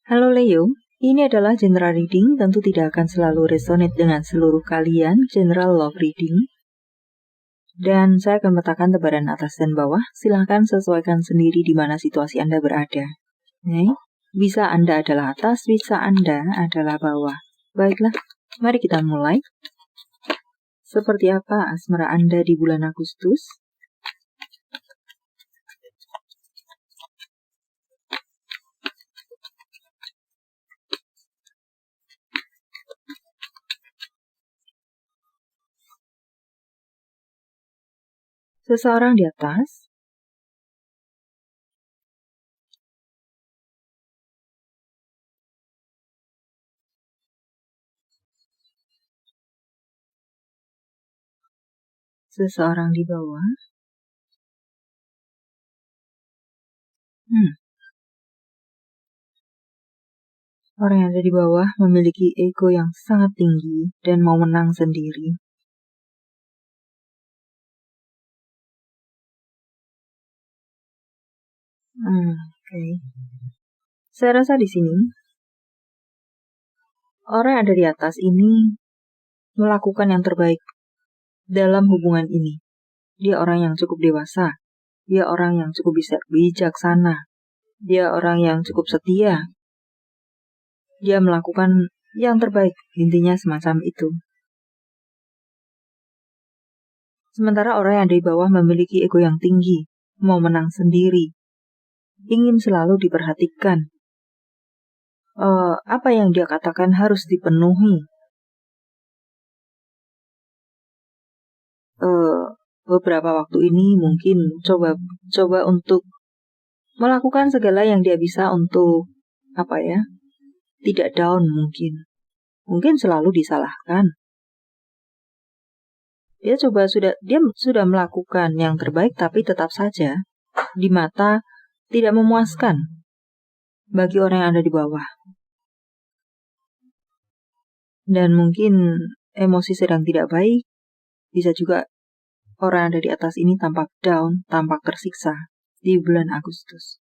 Halo Leo, ini adalah general reading, tentu tidak akan selalu resonate dengan seluruh kalian, general love reading. Dan saya akan meletakkan tebaran atas dan bawah, silahkan sesuaikan sendiri di mana situasi Anda berada. Bisa Anda adalah atas, bisa Anda adalah bawah. Baiklah, mari kita mulai. Seperti apa asmara Anda di bulan Agustus? Seseorang di atas, seseorang di bawah. Orang yang ada di bawah memiliki ego yang sangat tinggi dan mau menang sendiri. Oke. Saya rasa di sini orang yang ada di atas ini melakukan yang terbaik dalam hubungan ini. Dia orang yang cukup dewasa. Dia orang yang cukup bijaksana. Dia orang yang cukup setia. Dia melakukan yang terbaik, intinya semacam itu. Sementara orang yang ada di bawah memiliki ego yang tinggi, mau menang sendiri, ingin selalu diperhatikan. Apa yang dia katakan harus dipenuhi. Beberapa waktu ini mungkin coba untuk melakukan segala yang dia bisa untuk tidak down mungkin. Mungkin selalu disalahkan. Dia sudah melakukan yang terbaik tapi tetap saja di mata tidak memuaskan bagi orang yang ada di bawah. Dan mungkin emosi sedang tidak baik. Bisa juga orang yang ada di atas ini tampak down, tampak tersiksa di bulan Agustus.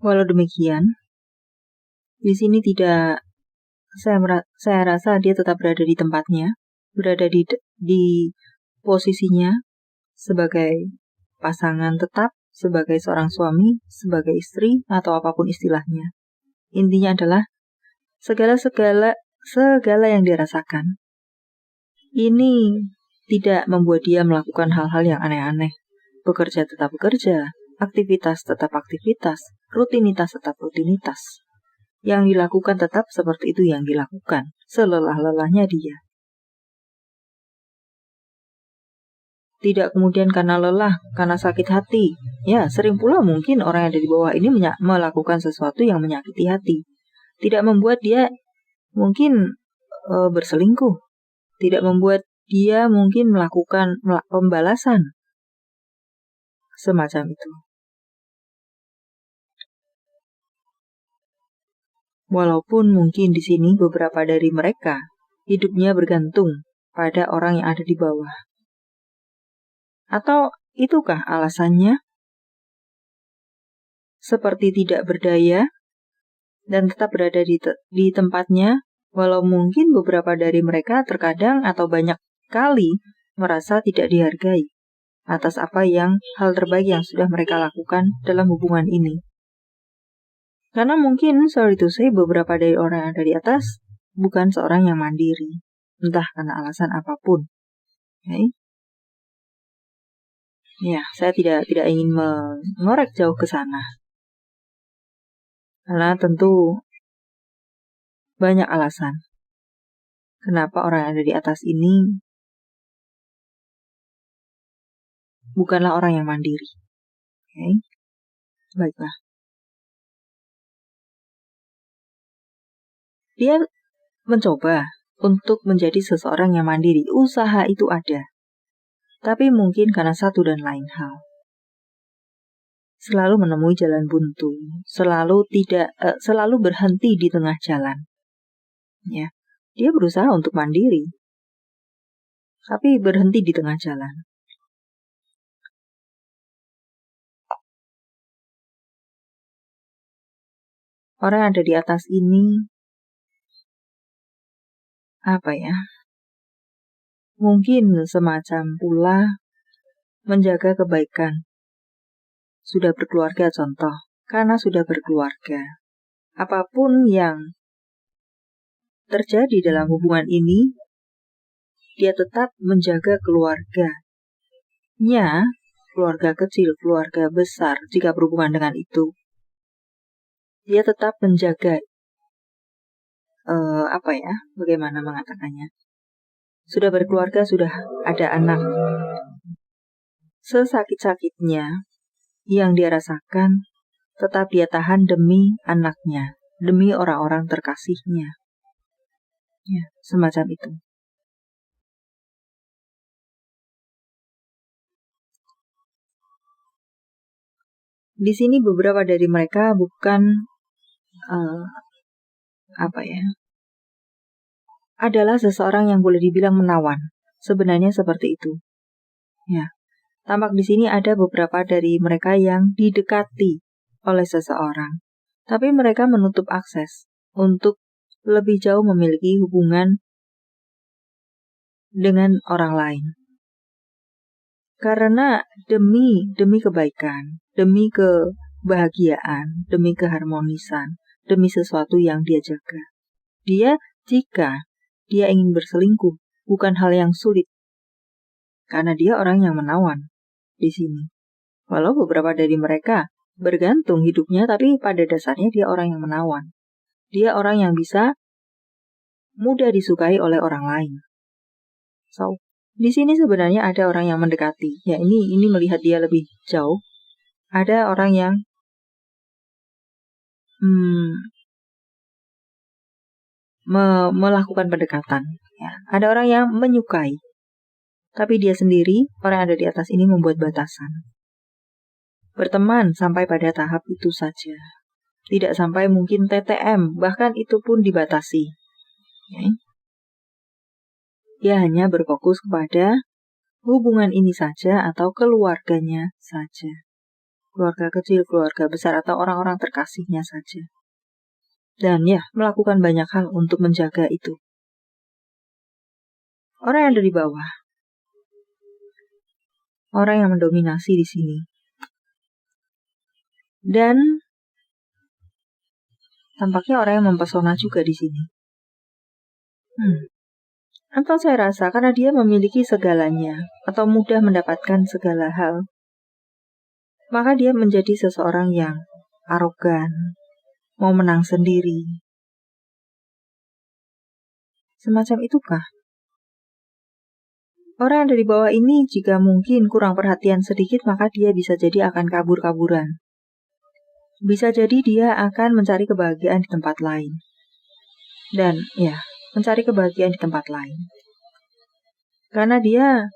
Walau demikian, di sini tidak, saya rasa dia tetap berada di tempatnya, berada di posisinya sebagai pasangan tetap, sebagai seorang suami, sebagai istri, atau apapun istilahnya. Intinya adalah segala yang dia rasakan. Ini tidak membuat dia melakukan hal-hal yang aneh-aneh. Bekerja tetap bekerja, aktivitas tetap aktivitas, rutinitas tetap rutinitas. Yang dilakukan tetap seperti itu yang dilakukan, selelah-lelahnya dia. Tidak kemudian karena lelah, karena sakit hati. Ya, sering pula mungkin orang yang ada di bawah ini melakukan sesuatu yang menyakiti hati. Tidak membuat dia mungkin berselingkuh. Tidak membuat dia mungkin melakukan pembalasan. Semacam itu. Walaupun mungkin di sini beberapa dari mereka hidupnya bergantung pada orang yang ada di bawah. Atau itukah alasannya? Seperti tidak berdaya dan tetap berada di tempatnya, walau mungkin beberapa dari mereka terkadang atau banyak kali merasa tidak dihargai atas hal terbaik yang sudah mereka lakukan dalam hubungan ini. Karena mungkin, sorry to say, beberapa dari orang yang ada di atas bukan seorang yang mandiri, entah karena alasan apapun. Okay? Ya, saya tidak ingin mengorek jauh ke sana. Karena tentu banyak alasan kenapa orang yang ada di atas ini bukanlah orang yang mandiri. Okay? Baiklah. Dia mencoba untuk menjadi seseorang yang mandiri. Usaha itu ada. Tapi mungkin karena satu dan lain hal. Selalu menemui jalan buntu. Selalu berhenti di tengah jalan. Ya. Dia berusaha untuk mandiri, tapi berhenti di tengah jalan. Orang yang ada di atas ini, mungkin semacam pula menjaga kebaikan. Sudah berkeluarga contoh, karena sudah berkeluarga. Apapun yang terjadi dalam hubungan ini, dia tetap menjaga keluarganya, keluarga kecil, keluarga besar, jika berhubungan dengan itu. Dia tetap menjaga, bagaimana mengatakannya. Sudah berkeluarga, sudah ada anak. Sesakit-sakitnya yang dia rasakan, tetap dia tahan demi anaknya, demi orang-orang terkasihnya. Ya, semacam itu. Di sini beberapa dari mereka bukan adalah seseorang yang boleh dibilang menawan. Sebenarnya seperti itu. Ya, tampak di sini ada beberapa dari mereka yang didekati oleh seseorang, tapi mereka menutup akses untuk lebih jauh memiliki hubungan dengan orang lain. Karena demi kebaikan, demi kebahagiaan, demi keharmonisan, demi sesuatu yang dia jaga. Jika dia ingin berselingkuh, bukan hal yang sulit. Karena dia orang yang menawan di sini. Walau beberapa dari mereka bergantung hidupnya, tapi pada dasarnya dia orang yang menawan. Dia orang yang bisa mudah disukai oleh orang lain. So, di sini sebenarnya ada orang yang mendekati. Ya, ini melihat dia lebih jauh. Ada orang yang melakukan pendekatan. Ya, ada orang yang menyukai. Tapi dia sendiri, orang yang ada di atas ini membuat batasan. Berteman sampai pada tahap itu saja. Tidak sampai mungkin TTM, bahkan itu pun dibatasi. Ya. Dia hanya berfokus kepada hubungan ini saja atau keluarganya saja. Keluarga kecil, keluarga besar, atau orang-orang terkasihnya saja. Dan ya, melakukan banyak hal untuk menjaga itu. Orang yang ada di bawah, orang yang mendominasi di sini. Dan tampaknya orang yang mempesona juga di sini. Atau saya rasa karena dia memiliki segalanya atau mudah mendapatkan segala hal, maka dia menjadi seseorang yang arogan, mau menang sendiri. Semacam itukah? Orang yang dari bawah ini jika mungkin kurang perhatian sedikit, maka dia bisa jadi akan kabur-kaburan. Bisa jadi dia akan mencari kebahagiaan di tempat lain. Dan ya, mencari kebahagiaan di tempat lain. Karena dia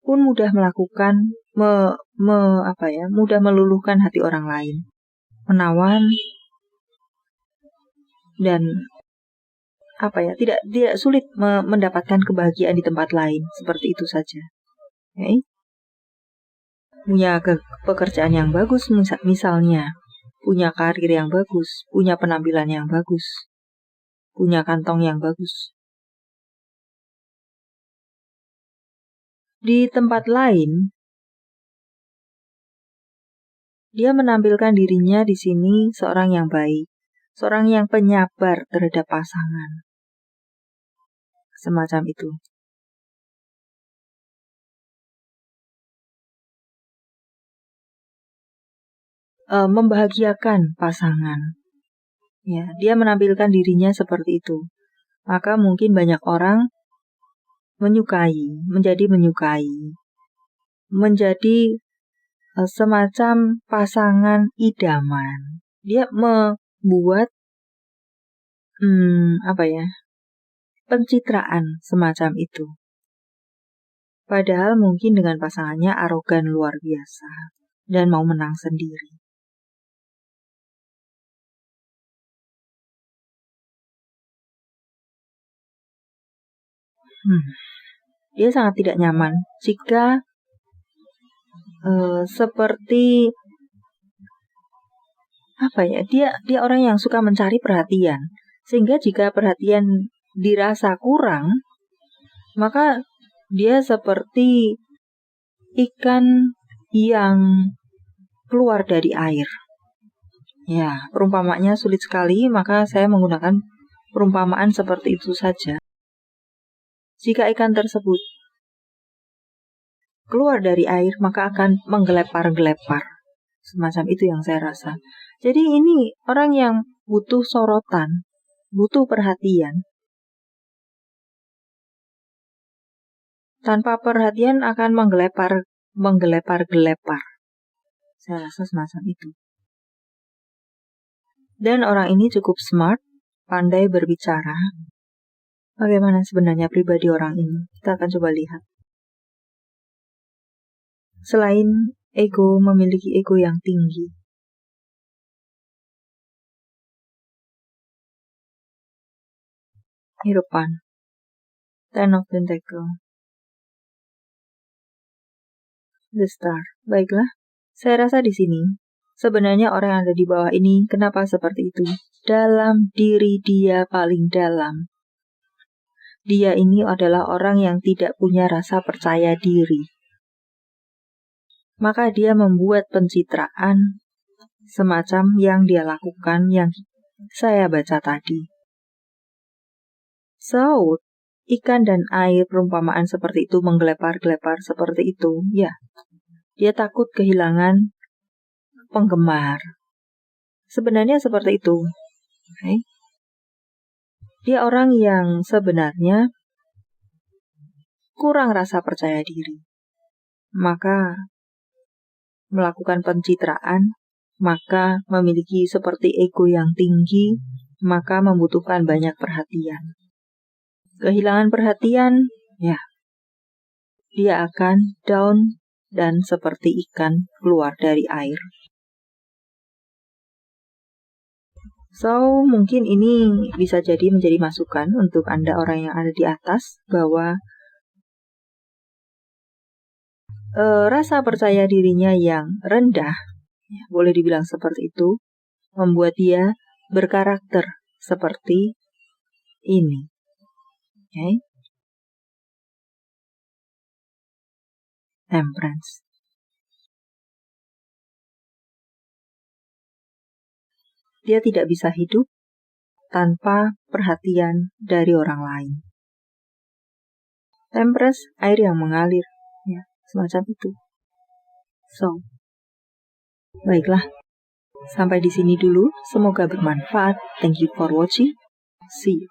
pun mudah melakukan, mudah meluluhkan hati orang lain. Menawan dan tidak sulit mendapatkan kebahagiaan di tempat lain, seperti itu saja. Okay? Punya pekerjaan yang bagus misalnya, punya karir yang bagus, punya penampilan yang bagus, punya kantong yang bagus. Di tempat lain, dia menampilkan dirinya di sini seorang yang baik, seorang yang penyabar terhadap pasangan. Semacam itu. Membahagiakan pasangan. Ya, dia menampilkan dirinya seperti itu. Maka mungkin banyak orang menjadi semacam pasangan idaman. Dia membuat pencitraan semacam itu. Padahal mungkin dengan pasangannya arogan luar biasa dan mau menang sendiri. Dia sangat tidak nyaman jika seperti apa ya, dia orang yang suka mencari perhatian, sehingga jika perhatian dirasa kurang, maka dia seperti ikan yang keluar dari air. Ya, perumpamaannya sulit sekali, maka saya menggunakan perumpamaan seperti itu saja. Jika ikan tersebut keluar dari air, maka akan menggelepar-gelepar. Semacam itu yang saya rasa. Jadi ini orang yang butuh sorotan, butuh perhatian. Tanpa perhatian akan menggelepar-gelepar. Saya rasa semacam itu. Dan orang ini cukup smart, pandai berbicara. Bagaimana sebenarnya pribadi orang ini? Kita akan coba lihat. Selain ego, memiliki ego yang tinggi. Hierophant, Ten of Pentacles, The Star. Baiklah, saya rasa di sini sebenarnya orang yang ada di bawah ini kenapa seperti itu? Dalam diri dia paling dalam, dia ini adalah orang yang tidak punya rasa percaya diri. Maka dia membuat pencitraan semacam yang dia lakukan yang saya baca tadi. So, ikan dan air perumpamaan seperti itu, menggelepar-gelepar seperti itu, ya. Dia takut kehilangan penggemar. Sebenarnya seperti itu. Okay. Dia orang yang sebenarnya kurang rasa percaya diri. Maka melakukan pencitraan, maka memiliki seperti ego yang tinggi, maka membutuhkan banyak perhatian. Kehilangan perhatian, ya, dia akan down dan seperti ikan keluar dari air. So, mungkin ini bisa jadi menjadi masukan untuk Anda orang yang ada di atas, bahwa rasa percaya dirinya yang rendah, ya, boleh dibilang seperti itu, membuat dia berkarakter seperti ini. Okay. Temperance. Dia tidak bisa hidup tanpa perhatian dari orang lain. Temperance, air yang mengalir, ya, semacam itu. So, baiklah, sampai di sini dulu. Semoga bermanfaat. Thank you for watching. See you.